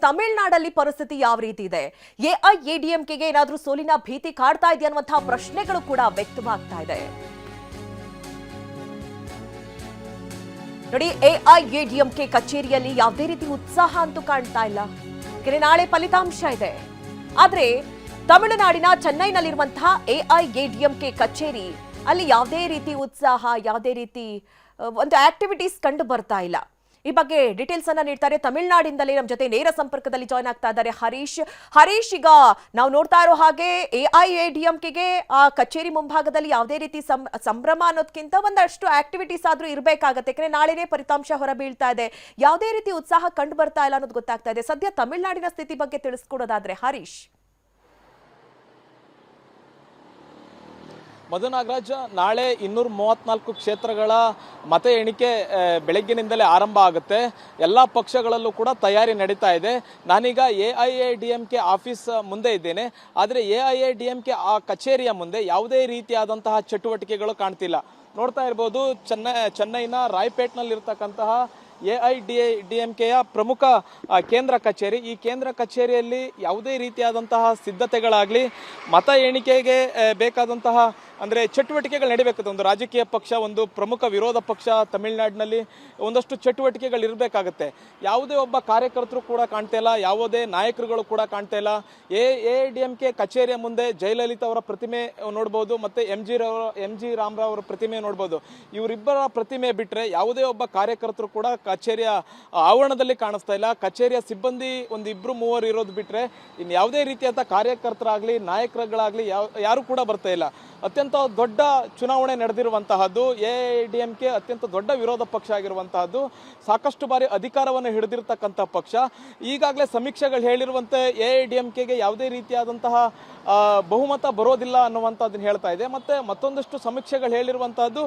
ತಮಿಳುನಾಡಲ್ಲಿ ಪರಿಸ್ಥಿತಿ ಯಾವ ರೀತಿ ಇದೆ? ಎಐಎಡಿಎಂಕೆಗೆ ಏನಾದರೂ ಸೋಲಿನ ಭೀತಿ ಕಾಡ್ತಾ ಇದೆಯಾ ಅನ್ನುವಂತಹ ಪ್ರಶ್ನೆಗಳು ಕೂಡ ವ್ಯಕ್ತವಾಗ್ತಾ ಇದೆ. ನೋಡಿ, ಎಐಎಡಿಎಂಕೆ ಕಚೇರಿಯಲ್ಲಿ ಯಾವುದೇ ರೀತಿ ಉತ್ಸಾಹ ಅಂತೂ ಕಾಣ್ತಾ ಇಲ್ಲ. ನಾಳೆ ಫಲಿತಾಂಶ ಇದೆ. ಆದ್ರೆ ತಮಿಳುನಾಡಿನ ಚೆನ್ನೈನಲ್ಲಿರುವಂತಹ ಎಐಎಡಿಎಂಕೆ ಕಚೇರಿ ಅಲ್ಲಿ ಯಾವುದೇ ರೀತಿ ಉತ್ಸಾಹ, ಯಾವುದೇ ರೀತಿ ಒಂದು ಆಕ್ಟಿವಿಟೀಸ್ ಕಂಡು ಬರ್ತಾ ಇಲ್ಲ. ಈ ಬಗ್ಗೆ ಡೀಟೇಲ್ಸ್ ಅನ್ನ ನೀಡ್ತಾರೆ ತಮಿಳುನಾಡಿಂದಲೇ ನಮ್ಮ ಜೊತೆ ನೇರ ಸಂಪರ್ಕದಲ್ಲಿ ಜಾಯ್ನ್ ಆಗ್ತಾ ಇದ್ದಾರೆ ಹರೀಶ್. ಈಗ ನಾವು ನೋಡ್ತಾ ಇರೋ ಹಾಗೆ ಎಐಎಡಿಎಂಕೆಗೆ ಆ ಕಚೇರಿ ಮುಂಭಾಗದಲ್ಲಿ ಯಾವುದೇ ರೀತಿ ಸಂಭ್ರಮ ಅನ್ನೋದಕ್ಕಿಂತ ಒಂದಷ್ಟು ಆಕ್ಟಿವಿಟೀಸ್ ಆದ್ರೂ ಇರಬೇಕಾಗತ್ತೆ. ಯಾಕಂದ್ರೆ ನಾಳೆನೇ ಫಲಿತಾಂಶ ಹೊರಬೀಳ್ತಾ ಇದೆ. ಯಾವುದೇ ರೀತಿ ಉತ್ಸಾಹ ಕಂಡು ಬರ್ತಾ ಇಲ್ಲ ಅನ್ನೋದು ಗೊತ್ತಾಗ್ತಾ ಇದೆ. ಸದ್ಯ ತಮಿಳುನಾಡಿನ ಸ್ಥಿತಿ ಬಗ್ಗೆ ತಿಳಿಸ್ಕೊಡೋದಾದ್ರೆ ಹರೀಶ್. ಮಧು ನಾಗರಾಜ್, ನಾಳೆ 234 ಕ್ಷೇತ್ರಗಳ ಮತ ಎಣಿಕೆ ಬೆಳಗ್ಗಿನಿಂದಲೇ ಆರಂಭ ಆಗುತ್ತೆ. ಎಲ್ಲ ಪಕ್ಷಗಳಲ್ಲೂ ಕೂಡ ತಯಾರಿ ನಡೀತಾ ಇದೆ. ನಾನೀಗ ಎಐಎಡಿಎಂಕೆ ಆಫೀಸ್ ಮುಂದೆ ಇದ್ದೇನೆ. ಆದರೆ ಎಐಎಡಿಎಂಕೆ ಆ ಕಚೇರಿಯ ಮುಂದೆ ಯಾವುದೇ ರೀತಿಯಾದಂತಹ ಚಟುವಟಿಕೆಗಳು ಕಾಣ್ತಿಲ್ಲ. ನೋಡ್ತಾ ಇರ್ಬೋದು, ಚೆನ್ನೈನ ರಾಯ್ಪೇಟ್ನಲ್ಲಿರ್ತಕ್ಕಂತಹ ಎಐಡಿಎಂಕೆಯ ಪ್ರಮುಖ ಕೇಂದ್ರ ಕಚೇರಿ. ಈ ಕೇಂದ್ರ ಕಚೇರಿಯಲ್ಲಿ ಯಾವುದೇ ರೀತಿಯಾದಂತಹ ಸಿದ್ಧತೆಗಳಾಗಲಿ, ಮತ ಎಣಿಕೆಗೆ ಬೇಕಾದಂತಹ ಅಂದರೆ ಚಟುವಟಿಕೆಗಳು ನಡೀಬೇಕಾಗುತ್ತೆ. ಒಂದು ರಾಜಕೀಯ ಪಕ್ಷ, ಒಂದು ಪ್ರಮುಖ ವಿರೋಧ ಪಕ್ಷ ತಮಿಳುನಾಡಿನಲ್ಲಿ ಒಂದಷ್ಟು ಚಟುವಟಿಕೆಗಳು ಇರಬೇಕಾಗುತ್ತೆ. ಯಾವುದೇ ಒಬ್ಬ ಕಾರ್ಯಕರ್ತರು ಕೂಡ ಕಾಣ್ತಾ ಇಲ್ಲ, ಯಾವುದೇ ನಾಯಕರುಗಳು ಕೂಡ ಕಾಣ್ತಾ ಇಲ್ಲ. ಎಐಎಡಿಎಂಕೆ ಕಚೇರಿಯ ಮುಂದೆ ಜಯಲಲಿತಾ ಅವರ ಪ್ರತಿಮೆ ನೋಡ್ಬೋದು, ಮತ್ತು ಎಂ ಜಿ ರಾಮರಾವ್ ಅವರ ಪ್ರತಿಮೆ ನೋಡ್ಬೋದು. ಇವರಿಬ್ಬರ ಪ್ರತಿಮೆ ಬಿಟ್ಟರೆ ಯಾವುದೇ ಒಬ್ಬ ಕಾರ್ಯಕರ್ತರು ಕೂಡ ಕಚೇರಿಯ ಆವರಣದಲ್ಲಿ ಕಾಣಿಸ್ತಾ ಇಲ್ಲ. ಕಚೇರಿಯ ಸಿಬ್ಬಂದಿ ಒಂದು 2-3 ಇರೋದು ಬಿಟ್ಟರೆ ಇನ್ನು ಯಾವುದೇ ರೀತಿಯಾದ ಕಾರ್ಯಕರ್ತರಾಗಲಿ, ನಾಯಕರುಗಳಾಗಲಿ ಯಾರು ಕೂಡ ಬರ್ತಾ ಇಲ್ಲ. ಅತ್ಯಂತ ದೊಡ್ಡ ಚುನಾವಣೆ ನಡೆದಿರುವಂತಹದ್ದು, ಎಐಎಡಿಎಂಕೆ ಅತ್ಯಂತ ದೊಡ್ಡ ವಿರೋಧ ಪಕ್ಷ ಆಗಿರುವಂತಹದ್ದು, ಸಾಕಷ್ಟು ಬಾರಿ ಅಧಿಕಾರವನ್ನು ಹಿಡಿದಿರ್ತಕ್ಕಂಥ ಪಕ್ಷ. ಈಗಾಗಲೇ ಸಮೀಕ್ಷೆಗಳು ಹೇಳಿರುವಂತೆ ಎಐಎಡಿಎಂಕೆಗೆ ಯಾವುದೇ ರೀತಿಯಾದಂತಹ ಬಹುಮತ ಬರೋದಿಲ್ಲ ಅನ್ನುವಂಥದ್ದನ್ನು ಹೇಳ್ತಾ ಇದೆ. ಮತ್ತೆ ಮತ್ತೊಂದಷ್ಟು ಸಮೀಕ್ಷೆಗಳು ಹೇಳಿರುವಂತಹದ್ದು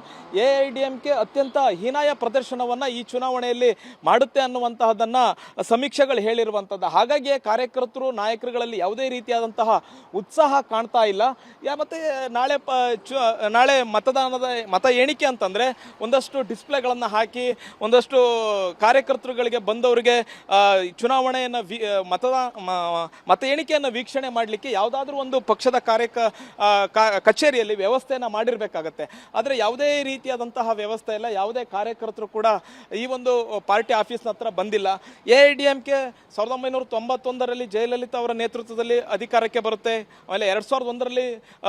ಎಐಎಡಿಎಂಕೆ ಅತ್ಯಂತ ಹೀನಾಯ ಪ್ರದರ್ಶನವನ್ನ ಈ ಚುನಾವಣೆಯಲ್ಲಿ ಮಾಡುತ್ತೆ ಅನ್ನುವಂತಹದನ್ನ ಸಮೀಕ್ಷೆಗಳು ಹೇಳಿರುವಂತದ್ದು. ಹಾಗಾಗಿ ಕಾರ್ಯಕರ್ತರು, ನಾಯಕರುಗಳಲ್ಲಿ ಯಾವುದೇ ರೀತಿಯಾದಂತಹ ಉತ್ಸಾಹ ಕಾಣ್ತಾ ಇಲ್ಲ. ಮತ್ತೆ ನಾಳೆ ಮತ ಎಣಿಕೆ ಅಂತಂದ್ರೆ ಒಂದಷ್ಟು ಡಿಸ್ಪ್ಲೇಗಳನ್ನು ಹಾಕಿ, ಒಂದಷ್ಟು ಕಾರ್ಯಕರ್ತರುಗಳಿಗೆ ಬಂದವರಿಗೆ ಚುನಾವಣೆಯನ್ನು ಮತ ಎಣಿಕೆಯನ್ನು ವೀಕ್ಷಣೆ ಮಾಡಲಿಕ್ಕೆ ಯಾವುದಾದ್ರೂ ಒಂದು ಪಕ್ಷದ ಕಚೇರಿಯಲ್ಲಿ ವ್ಯವಸ್ಥೆಯನ್ನು ಮಾಡಿರಬೇಕಾಗತ್ತೆ. ಆದರೆ ಯಾವುದೇ ರೀತಿಯಾದಂತಹ ವ್ಯವಸ್ಥೆ ಇಲ್ಲ. ಯಾವುದೇ ಕಾರ್ಯಕರ್ತರು ಕೂಡ ಈ ಒಂದು ಪಾರ್ಟಿ ಆಫೀಸ್ನ ಹತ್ರ ಬಂದಿಲ್ಲ. ಎಐಎಡಿಎಂಕೆ 1991ರಲ್ಲಿ ಜಯಲಲಿತಾ ಅವರ ನೇತೃತ್ವದಲ್ಲಿ ಅಧಿಕಾರಕ್ಕೆ ಬರುತ್ತೆ. ಆಮೇಲೆ 2001ರಲ್ಲಿ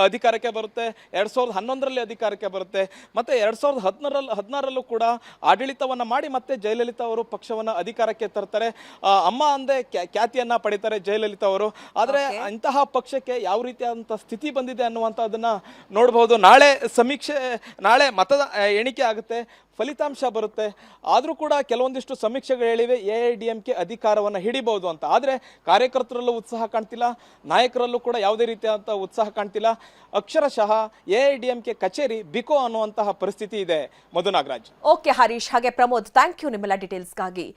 ಅಧಿಕಾರಕ್ಕೆ ಬರುತ್ತೆ, 2011ರಲ್ಲಿ ಅಧಿಕಾರಕ್ಕೆ ಬರುತ್ತೆ, ಮತ್ತೆ 2016ರಲ್ಲೂ ಕೂಡ ಆಡಳಿತವನ್ನ ಮಾಡಿ ಮತ್ತೆ ಜಯಲಲಿತಾ ಅವರು ಪಕ್ಷವನ್ನ ಅಧಿಕಾರಕ್ಕೆ ತರ್ತಾರೆ. ಅಮ್ಮ ಅಂದೇ ಖ್ಯಾತಿಯನ್ನ ಪಡಿತಾರೆ ಜಯಲಲಿತಾ ಅವರು. ಆದರೆ ಇಂತಹ ಪಕ್ಷಕ್ಕೆ ಯಾವ ರೀತಿಯಾದಂತಹ ಸ್ಥಿತಿ ಬಂದಿದೆ ಅನ್ನುವಂಥದ್ದನ್ನ ನೋಡಬಹುದು. ನಾಳೆ ಮತದ ಎಣಿಕೆ ಆಗುತ್ತೆ, ಫಲಿತಾಂಶ ಬರುತ್ತೆ. ಆದರೂ ಕೂಡ ಕೆಲವೊಂದಿಷ್ಟು ಸಮೀಕ್ಷೆಗಳು ಹೇಳಿವೆ ಎಐಎಡಿಎಂಕೆ ಅಧಿಕಾರವನ್ನು ಹಿಡಿಬಹುದು ಅಂತ. ಆದರೆ ಕಾರ್ಯಕರ್ತರಲ್ಲೂ ಉತ್ಸಾಹ ಕಾಣ್ತಿಲ್ಲ, ನಾಯಕರಲ್ಲೂ ಕೂಡ ಯಾವುದೇ ರೀತಿಯಾದಂತಹ ಉತ್ಸಾಹ ಕಾಣ್ತಿಲ್ಲ. ಅಕ್ಷರಶಃ ಎಐಎಡಿಎಂಕೆ ಕಚೇರಿ ಬಿಕೋ ಅನ್ನುವಂತಹ ಪರಿಸ್ಥಿತಿ ಇದೆ. ಮಧು ನಾಗರಾಜ್. ಓಕೆ ಹರೀಶ್, ಹಾಗೆ ಪ್ರಮೋದ್, ಥ್ಯಾಂಕ್ ಯು ನಿಮ್ಮೆಲ್ಲ ಡೀಟೇಲ್ಸ್ಗಾಗಿ.